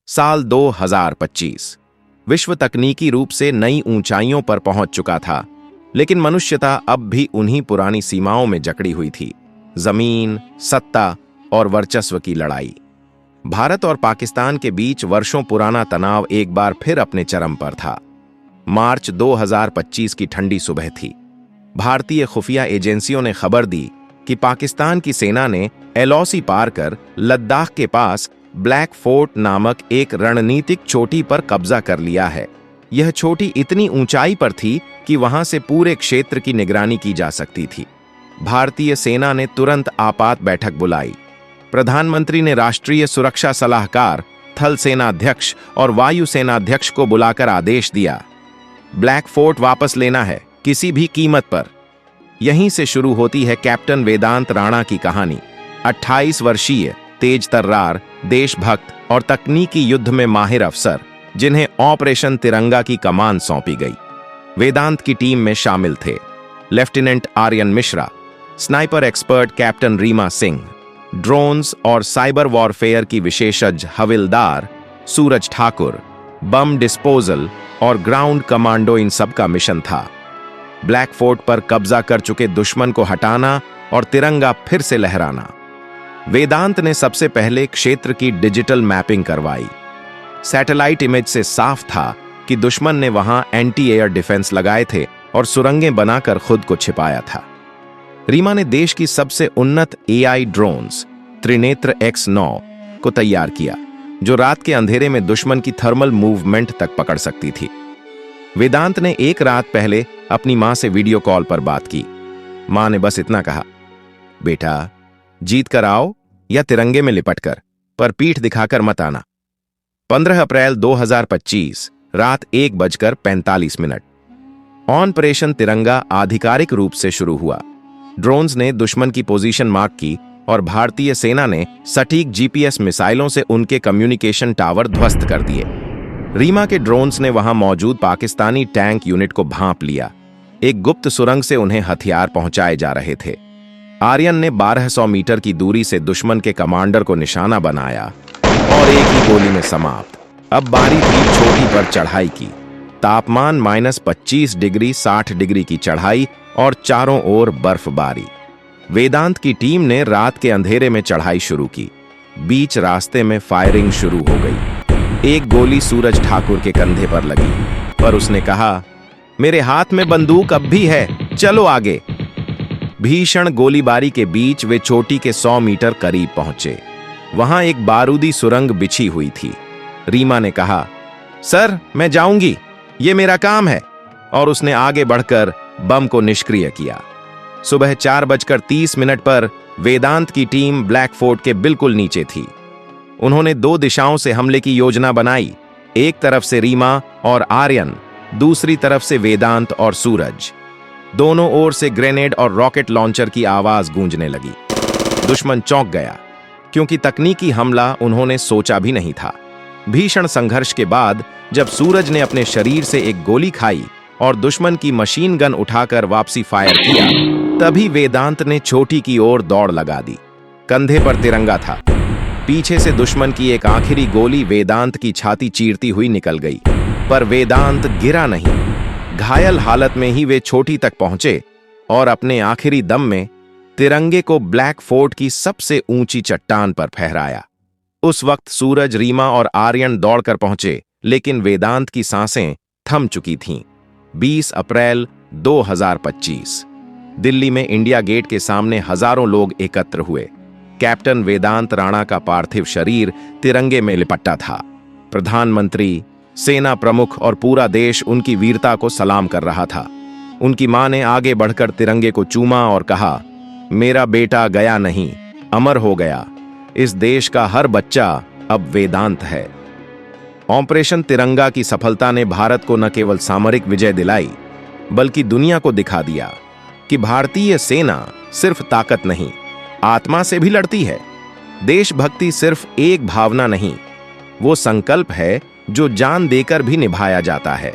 साल 2025 विश्व तकनीकी रूप से नई ऊंचाइयों पर पहुंच चुका था, लेकिन मनुष्यता अब भी उन्हीं पुरानी सीमाओं में जकड़ी हुई थी। जमीन, सत्ता और वर्चस्व की लड़ाई। भारत और पाकिस्तान के बीच वर्षों पुराना तनाव एक बार फिर अपने चरम पर था। मार्च 2025 की ठंडी सुबह थी। भारतीय खुफिया एजेंसियों ने खबर दी कि पाकिस्तान की सेना ने एलओसी पार कर लद्दाख के पास ब्लैक फोर्ट नामक एक रणनीतिक चोटी पर कब्जा कर लिया है। यह चोटी इतनी ऊंचाई पर थी कि वहां से पूरे क्षेत्र की निगरानी की जा सकती थी। भारतीय सेना ने तुरंत आपात बैठक बुलाई। प्रधानमंत्री ने राष्ट्रीय सुरक्षा सलाहकार, थल सेनाध्यक्ष और वायु सेनाध्यक्ष को बुलाकर आदेश दिया, ब्लैक फोर्ट वापस लेना है, किसी भी कीमत पर। यहीं से शुरू होती है कैप्टन वेदांत राणा की कहानी। 28 वर्षीय तेज तर्रार, देशभक्त और तकनीकी युद्ध में माहिर अफसर, जिन्हें ऑपरेशन तिरंगा की कमान सौंपी गई। वेदांत की टीम में शामिल थे lieutenant Aryan Mishra, sniper expert captain Reema Singh, drones और साइबर वॉरफेयर की विशेषज्ञ हविलदार सूरज ठाकुर, बम डिस्पोजल और ग्राउंड कमांडो। इन सब का मिशन था ब्लैक फोर्ट पर कब्जा कर चुके दुश्मन को हटाना और तिरंगा फिर से लहराना। वेदांत ने सबसे पहले क्षेत्र की डिजिटल मैपिंग करवाई। सैटेलाइट इमेज से साफ था कि दुश्मन ने वहां एंटी एयर डिफेंस लगाए थे और सुरंगें बनाकर खुद को छिपाया था। रीमा ने देश की सबसे उन्नत एआई ड्रोन्स त्रिनेत्र X9 को तैयार किया, जो रात के अंधेरे में दुश्मन की थर्मल मूवमेंट तक पकड़ सकती थी। वेदांत ने एक रात पहले अपनी मां से वीडियो कॉल पर बात की। मां ने बस इतना कहा, बेटा जीत कर आओ या तिरंगे में लिपट कर, पर पीठ दिखाकर मत आना। 15 अप्रैल 2025 रात 1:45 ऑपरेशन तिरंगा आधिकारिक रूप से शुरू हुआ। ड्रोन्स ने दुश्मन की पोजीशन मार्क की और भारतीय सेना ने सटीक जीपीएस मिसाइलों से उनके कम्युनिकेशन टावर ध्वस्त कर दिए। रीमा के ड्रोन्स ने वहां मौजूद पाकिस्तानी टैंक यूनिट को भांप लिया। एक गुप्त सुरंग से उन्हें हथियार पहुंचाए जा रहे थे। आर्यन ने 1200 मीटर की दूरी से दुश्मन के कमांडर को निशाना बनाया और एक ही गोली में समाप्त। अब बारी थी छोटी पर चढ़ाई की। तापमान -25 डिग्री 60 डिग्री की चढ़ाई और चारों ओर बर्फबारी। वेदांत की टीम ने रात के अंधेरे में चढ़ाई शुरू की। बीच रास्ते में फायरिंग शुरू हो गई। एक गोली सूरज ठाकुर के कंधे पर लगी, पर उसने कहा, मेरे हाथ में बंदूक अब भी है, चलो आगे। भीषण गोलीबारी के बीच वे चोटी के 100 मीटर करीब पहुंचे। वहां एक बारूदी सुरंग बिछी हुई थी। रीमा ने कहा, सर मैं जाऊंगी, ये मेरा काम है, और उसने आगे बढ़कर बम को निष्क्रिय किया। सुबह 4:30 पर वेदांत की टीम ब्लैक फोर्ट के बिल्कुल नीचे थी। उन्होंने 2 दिशाओं से हमले की योजना बनाई, एक तरफ से रीमा और आर्यन, दूसरी तरफ से वेदांत और सूरज। दोनों ओर से ग्रेनेड और रॉकेट लॉन्चर की आवाज गूंजने लगी। दुश्मन चौंक गया, क्योंकि तकनीकी हमला उन्होंने सोचा भी नहीं था। भीषण संघर्ष के बाद जब सूरज ने अपने शरीर से एक गोली खाई और दुश्मन की मशीन गन उठाकर वापसी फायर किया, तभी वेदांत ने चोटी की ओर दौड़ लगा दी। कंधे पर तिरंगा था। पीछे से दुश्मन की एक आखिरी गोली वेदांत की छाती चीरती हुई निकल गई, पर वेदांत गिरा नहीं। घायल हालत में ही वे चोटी तक पहुंचे और अपने आखिरी दम में तिरंगे को ब्लैक फोर्ट की सबसे ऊंची चट्टान पर फहराया। उस वक्त सूरज, रीमा और आर्यन दौड़कर पहुंचे, लेकिन वेदांत की सांसें थम चुकी थीं। 20 अप्रैल 2025 दिल्ली में इंडिया गेट के सामने हजारों लोग एकत्र हुए। कैप्टन वेदांत राणा का पार्थिव शरीर तिरंगे में लिपटा था। प्रधानमंत्री, सेना प्रमुख और पूरा देश उनकी वीरता को सलाम कर रहा था। उनकी मां ने आगे बढ़कर तिरंगे को चूमा और कहा, मेरा बेटा गया नहीं, अमर हो गया। इस देश का हर बच्चा अब वेदांत है। ऑपरेशन तिरंगा की सफलता ने भारत को न केवल सामरिक विजय दिलाई, बल्कि दुनिया को दिखा दिया कि भारतीय सेना सिर्फ ताकत नहीं, आत्मा से भी लड़ती है। देशभक्ति सिर्फ एक भावना नहीं, वो संकल्प है जो जान देकर भी निभाया जाता है।